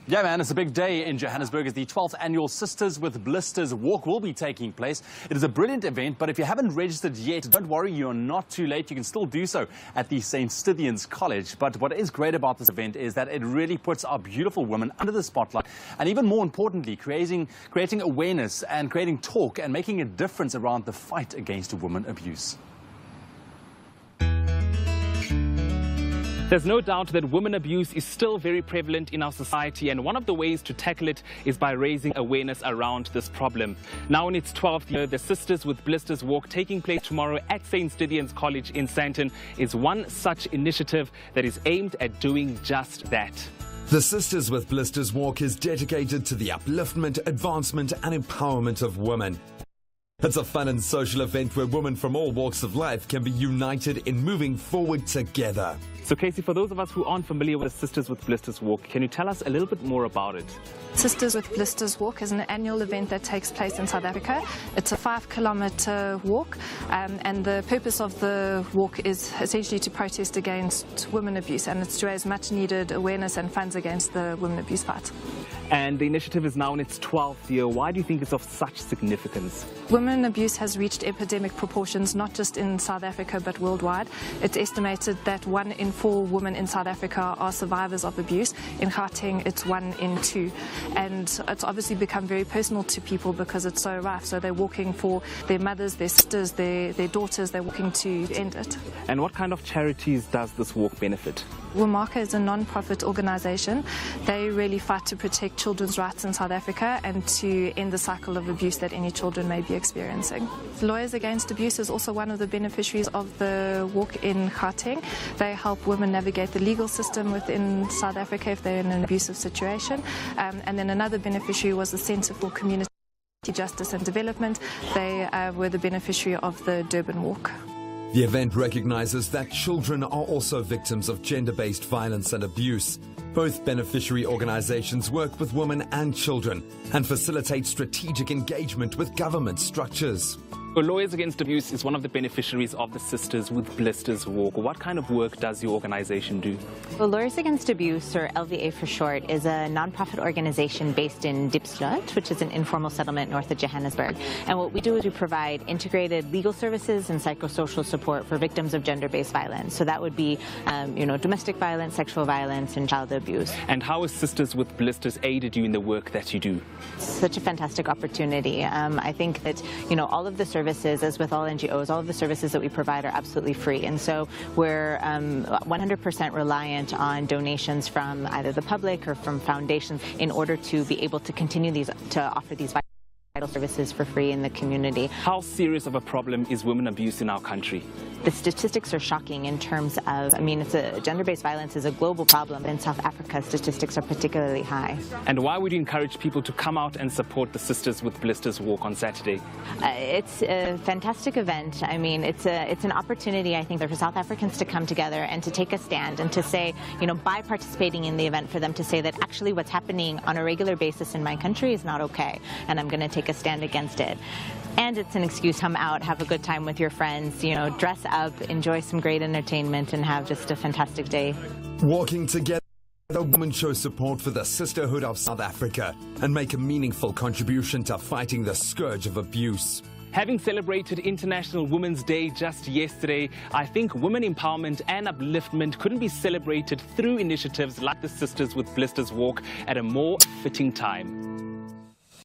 Yeah, man, it's a big day in Johannesburg as the 12th annual Sisters with Blisters walk will be taking place. It is a brilliant event, but if you haven't registered yet, don't worry, you're not too late. You can still do so at the St. Stithians College. But what is great about this event is that it really puts our beautiful women under the spotlight, and even more importantly, creating awareness and creating talk and making a difference around the fight against women abuse. There's no doubt that women abuse is still very prevalent in our society, and one of the ways to tackle it is by raising awareness around this problem. Now in its 12th year, the Sisters with Blisters walk taking place tomorrow at St. Stithians College in Sandton is one such initiative that is aimed at doing just that. The Sisters with Blisters walk is dedicated to the upliftment, advancement and empowerment of women. It's a fun and social event where women from all walks of life can be united in moving forward together. So Casey, for those of us who aren't familiar with the Sisters with Blisters walk, can you tell us a little bit more about it? Sisters with Blisters walk is an annual event that takes place in South Africa. It's a 5-kilometer walk, and the purpose of the walk is essentially to protest against women abuse, and it's to raise much needed awareness and funds against the women abuse fight. And the initiative is now in its 12th year. Why do you think it's of such significance? Women abuse has reached epidemic proportions, not just in South Africa but worldwide. It's estimated that 1 in 4 women in South Africa are survivors of abuse. In Gauteng, it's 1 in 2. And it's obviously become very personal to people because it's so rough. So they're walking for their mothers, their sisters, their daughters. They're walking to end it. And what kind of charities does this walk benefit? Wamaka is a non-profit organisation. They really fight to protect children's rights in South Africa and to end the cycle of abuse that any children may be experiencing. Lawyers Against Abuse is also one of the beneficiaries of the walk in Gauteng. They help women navigate the legal system within South Africa if they're in an abusive situation. And then another beneficiary was the Centre for Community Justice and Development. They were the beneficiary of the Durban Walk. The event recognizes that children are also victims of gender-based violence and abuse. Both beneficiary organizations work with women and children and facilitate strategic engagement with government structures. Lawyers Against Abuse is one of the beneficiaries of the Sisters with Blisters walk. What kind of work does your organization do? Well, Lawyers Against Abuse, or LVA for short, is a non-profit organization based in Diepsloot, which is an informal settlement north of Johannesburg. And what we do is we provide integrated legal services and psychosocial support for victims of gender-based violence. So that would be, domestic violence, sexual violence, and child abuse. And how has Sisters with Blisters aided you in the work that you do? Such a fantastic opportunity. I think that, all of the services, as with all NGOs, all of the services that we provide are absolutely free. And so we're 100% reliant on donations from either the public or from foundations in order to be able to continue to offer these vital services for free in the community. How serious of a problem is women abuse in our country? The statistics are shocking in terms of, gender-based violence is a global problem. In South Africa, statistics are particularly high. And why would you encourage people to come out and support the Sisters with Blisters walk on Saturday? It's a fantastic event. It's an opportunity, I think, for South Africans to come together and to take a stand and to say, by participating in the event, for them to say that actually what's happening on a regular basis in my country is not okay, and I'm going to take a stand against it. And it's an excuse to come out, have a good time with your friends, dress up, enjoy some great entertainment, and have just a fantastic day. Walking together, women show support for the sisterhood of South Africa and make a meaningful contribution to fighting the scourge of abuse. Having celebrated International Women's Day just yesterday, I think women empowerment and upliftment couldn't be celebrated through initiatives like the Sisters with Blisters walk at a more fitting time.